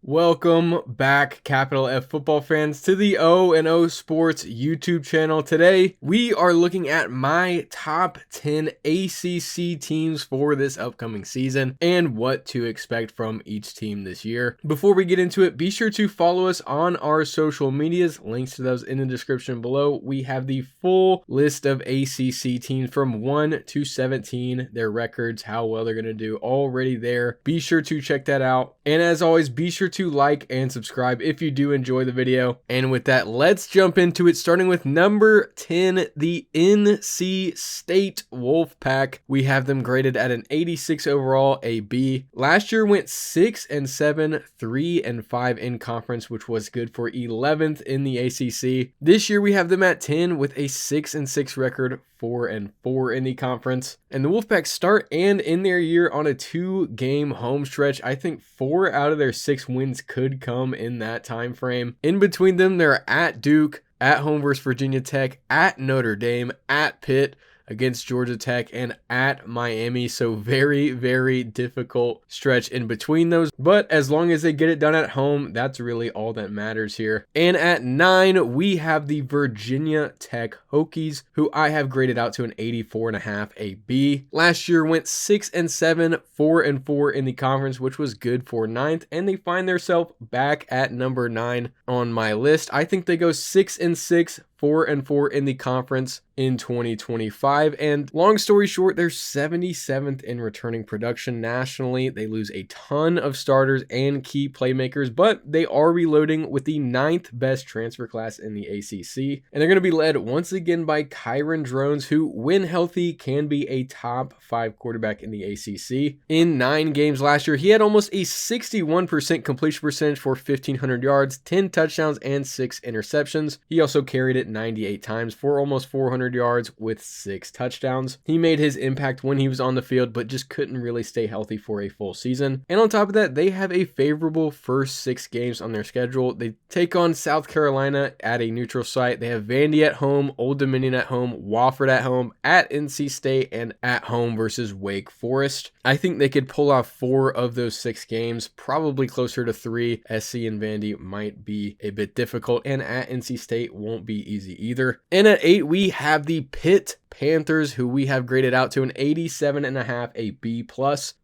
Welcome back, capital F football fans, to the O&O Sports YouTube channel. Today, we are looking at my top 10 ACC teams for this upcoming season and what to expect from each team this year. Before we get into it, be sure to follow us on our social medias. Links to those in the description below. We have the full list of ACC teams from 1 to 17, their records, how well they're going to do already there. Be sure to check that out. And as always, be sure to like and subscribe if you do enjoy the video. And with that, let's jump into it, starting with number 10, the NC State Wolfpack. We have them graded at an 86 overall, a B. Last year went 6-7, 3-5 in conference, which was good for 11th in the ACC. This year we have them at 10 with a 6-6 record, 4-4 in the conference. And the Wolfpack start and end their year on a 2-game home stretch. I think 4 out of their 6 wins could come in that time frame. In between them, they're at Duke, at home versus Virginia Tech, at Notre Dame, at Pitt, against Georgia Tech, and at Miami. So very, very difficult stretch in between those. But as long as they get it done at home, that's really all that matters here. And at 9, we have the Virginia Tech Hokies, who I have graded out to an 84.5, a B. Last year went 6-7, 4-4 in the conference, which was good for 9th. And they find themselves back at number 9 on my list. I think they go 6-6, 4-4 in the conference in 2025. And long story short, they're 77th in returning production nationally. They lose a ton of starters and key playmakers, but they are reloading with the 9th best transfer class in the ACC. And they're going to be led once again by Kyron Drones, who, when healthy, can be a top 5 quarterback in the ACC. In 9 games last year, he had almost a 61% completion percentage for 1,500 yards, 10 touchdowns, and 6 interceptions. He also carried it 98 times for almost 400 yards with 6 touchdowns. He made his impact when he was on the field, but just couldn't really stay healthy for a full season. And on top of that, they have a favorable first 6 games on their schedule. They take on South Carolina at a neutral site. They have Vandy at home, Old Dominion at home, Wofford at home, at NC State, and at home versus Wake Forest. I think they could pull off 4 of those 6 games, probably closer to 3. SC and Vandy might be a bit difficult, and at NC State won't be easy either. And at 8, we have the Pitt Panthers, who we have graded out to an 87.5, a B+.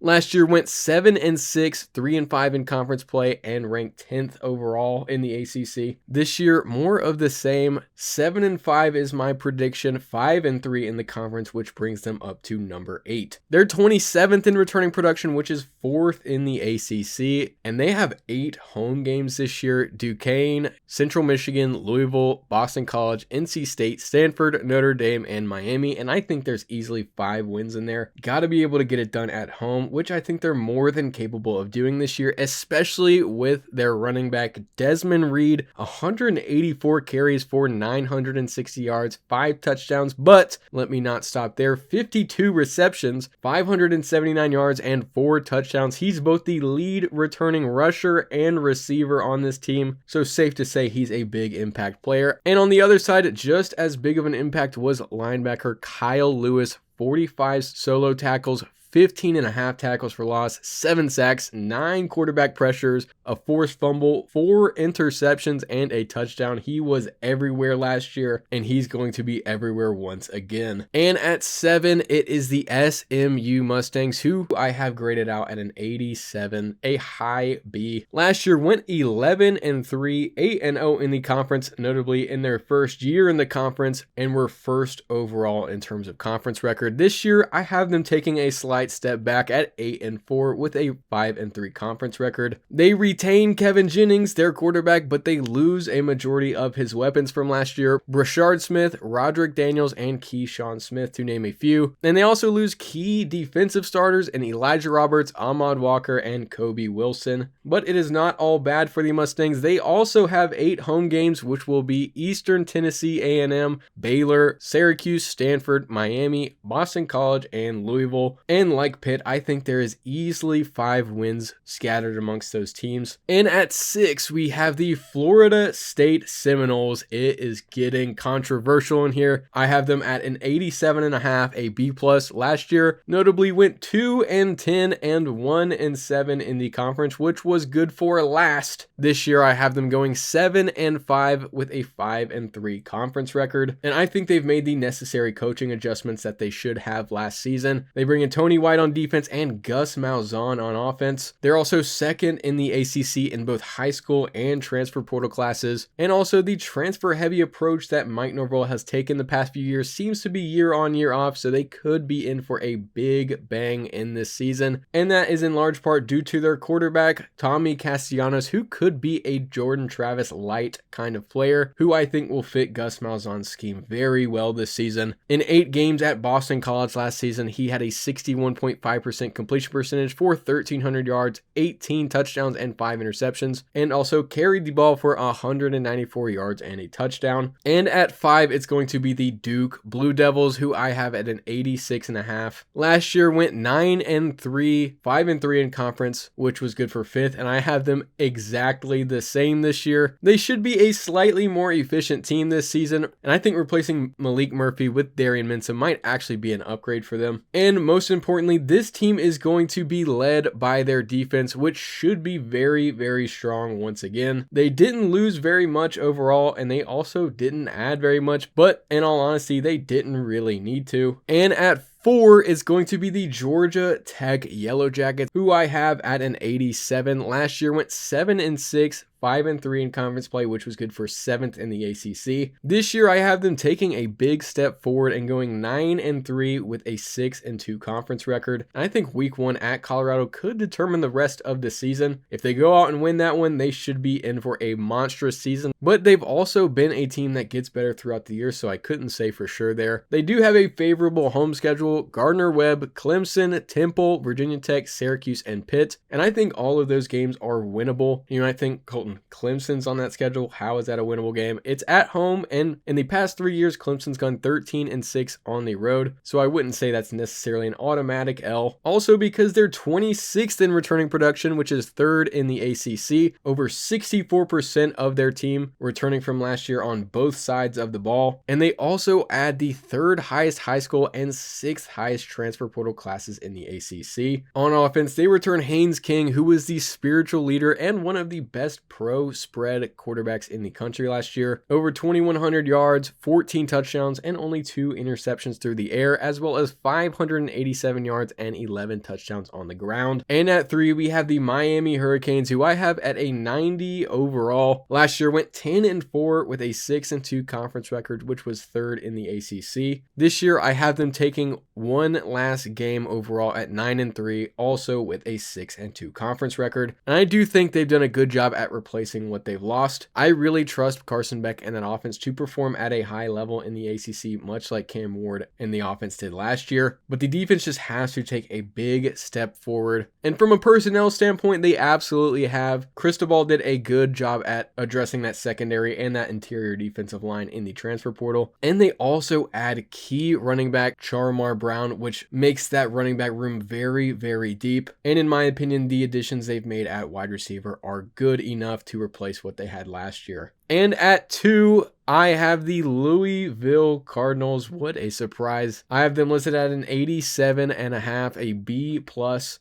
Last year went 7-6, 3-5 in conference play, and ranked 10th overall in the ACC. This year, more of the same. 7-5 is my prediction, 5-3 in the conference, which brings them up to number 8. They're 27th in returning production, which is 4th in the ACC, and they have 8 home games this year: Duquesne, Central Michigan, Louisville, Boston College, NC State, Stanford, Notre Dame, and Miami. And I think there's easily 5 wins in there. Got to be able to get it done at home, which I think they're more than capable of doing this year, especially with their running back Desmond Reed, 184 carries for 960 yards, 5 touchdowns. But let me not stop there. 52 receptions, 579 yards, and 4 touchdowns. He's both the lead returning rusher and receiver on this team, so safe to say he's a big impact player. And on the other side, just as big of an impact was linebacker Kyle Lewis, 45 solo tackles, 15.5 tackles for loss, 7 sacks, 9 quarterback pressures, a forced fumble, 4 interceptions, and a touchdown. He was everywhere last year, and he's going to be everywhere once again. And at 7, it is the SMU Mustangs, who I have graded out at an 87, a high B. Last year went 11-3, 8-0 in the conference, notably in their first year in the conference, and were first overall in terms of conference record. This year, I have them taking a slight step back at 8-4 with a 5-3 conference record. They retain Kevin Jennings, their quarterback, but they lose a majority of his weapons from last year: Brashard Smith, Roderick Daniels, and Keyshawn Smith, to name a few. And they also lose key defensive starters in Elijah Roberts, Ahmad Walker, and Kobe Wilson. But it is not all bad for the Mustangs. They also have 8 home games, which will be Eastern Tennessee A&M, Baylor, Syracuse, Stanford, Miami, Boston College, and Louisville. And And like Pitt, I think there is easily 5 wins scattered amongst those teams. And at 6, we have the Florida State Seminoles. It is getting controversial in here. I have them at an 87.5, a B+. Last year, notably went 2-10 and 1-7 in the conference, which was good for last. This year, I have them going 7-5 with a 5-3 conference record. And I think they've made the necessary coaching adjustments that they should have last season. They bring in Tony White on defense and Gus Malzahn on offense. They're also second in the ACC in both high school and transfer portal classes. And also the transfer heavy approach that Mike Norvell has taken the past few years seems to be year on year off, so they could be in for a big bang in this season. And that is in large part due to their quarterback, Tommy Castellanos, who could be a Jordan Travis light kind of player, who I think will fit Gus Malzahn's scheme very well this season. In 8 games at Boston College last season, he had a 61.5% completion percentage for 1,300 yards, 18 touchdowns, and 5 interceptions, and also carried the ball for 194 yards and a touchdown. And at 5, it's going to be the Duke Blue Devils, who I have at an 86.5. Last year went 9-3, 5-3 in conference, which was good for 5th, and I have them exactly the same this year. They should be a slightly more efficient team this season, and I think replacing Malik Murphy with Darian Minson might actually be an upgrade for them. And most importantly, this team is going to be led by their defense, which should be very, very strong once again. They didn't lose very much overall, and they also didn't add very much, but in all honesty, they didn't really need to. And at 4 is going to be the Georgia Tech Yellow Jackets, who I have at an 87. Last year went 7-6, 5-3 in conference play, which was good for 7th in the ACC. This year, I have them taking a big step forward and going 9-3 with a 6-2 conference record. I think week 1 at Colorado could determine the rest of the season. If they go out and win that one, they should be in for a monstrous season, but they've also been a team that gets better throughout the year, so I couldn't say for sure there. They do have a favorable home schedule: Gardner-Webb, Clemson, Temple, Virginia Tech, Syracuse, and Pitt. And I think all of those games are winnable. You know, I think Clemson's on that schedule. How is that a winnable game? It's at home, and in the past 3 years, Clemson's gone 13-6 on the road. So I wouldn't say that's necessarily an automatic L. Also, because they're 26th in returning production, which is 3rd in the ACC. Over 64% of their team returning from last year on both sides of the ball. And they also add the 3rd highest high school and 6th highest transfer portal classes in the ACC. On offense, they return Haynes King, who was the spiritual leader and one of the best pro spread quarterbacks in the country last year. Over 2,100 yards, 14 touchdowns, and only 2 interceptions through the air, as well as 587 yards and 11 touchdowns on the ground. And at 3, we have the Miami Hurricanes, who I have at a 90 overall. Last year went 10-4 with a 6-2 conference record, which was 3rd in the ACC. This year, I have them taking one last game overall at 9-3, also with a 6-2 conference record. And I do think they've done a good job at replacing what they've lost. I really trust Carson Beck and that offense to perform at a high level in the ACC, much like Cam Ward and the offense did last year. But the defense just has to take a big step forward. And from a personnel standpoint, they absolutely have. Cristobal did a good job at addressing that secondary and that interior defensive line in the transfer portal. And they also add key running back Charmar Brown, which makes that running back room very, very deep. And in my opinion, the additions they've made at wide receiver are good enough to replace what they had last year. And at 2, I have the Louisville Cardinals. What a surprise. I have them listed at an 87.5, a B+.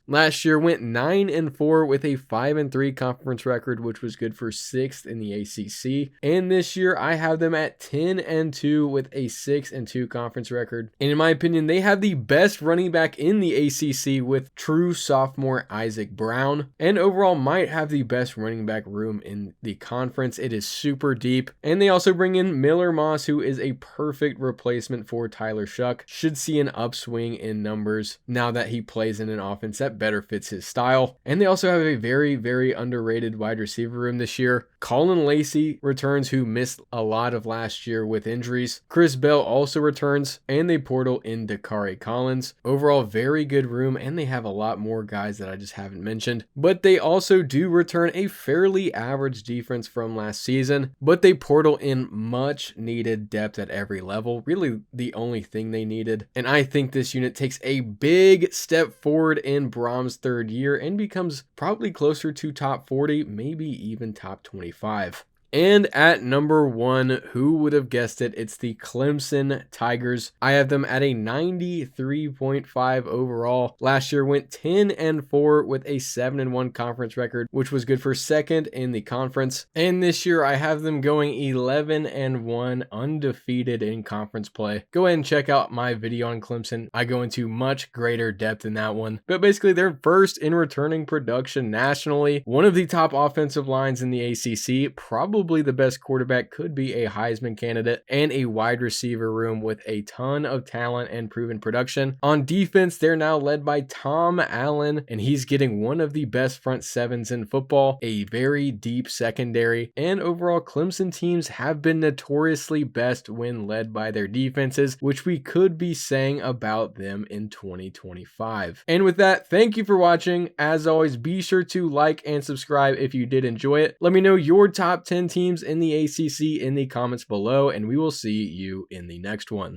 Last year went 9-4 with a 5-3 conference record, which was good for 6th in the ACC. And this year I have them at 10-2 with a 6-2 conference record. And in my opinion, they have the best running back in the ACC with true sophomore Isaac Brown, and overall might have the best running back room in the conference. It is super deep. And they also bring in Miller Moss, who is a perfect replacement for Tyler Shuck. Should see an upswing in numbers now that he plays in an offense that better fits his style. And they also have a very, very underrated wide receiver room this year. Colin Lacey returns, who missed a lot of last year with injuries. Chris Bell also returns, and they portal in Dakari Collins. Overall, very good room, and they have a lot more guys that I just haven't mentioned. But they also do return a fairly average defense from last season. done, but they portal in much needed depth at every level, really the only thing they needed. And I think this unit takes a big step forward in Brom's third year and becomes probably closer to top 40, maybe even top 25. And at number 1, who would have guessed it? It's the Clemson Tigers. I have them at a 93.5 overall. Last year went 10-4 with a 7-1 conference record, which was good for second in the conference. And this year I have them going 11-1, undefeated in conference play. Go ahead and check out my video on Clemson. I go into much greater depth in that one. But basically they're first in returning production nationally. One of the top offensive lines in the ACC, probably the best quarterback, could be a Heisman candidate, and a wide receiver room with a ton of talent and proven production. On defense, they're now led by Tom Allen, and he's getting one of the best front sevens in football, a very deep secondary, and overall Clemson teams have been notoriously best when led by their defenses, which we could be saying about them in 2025. And with that, thank you for watching. As always, be sure to like and subscribe if you did enjoy it. Let me know your top 10 teams in the ACC in the comments below, and we will see you in the next one.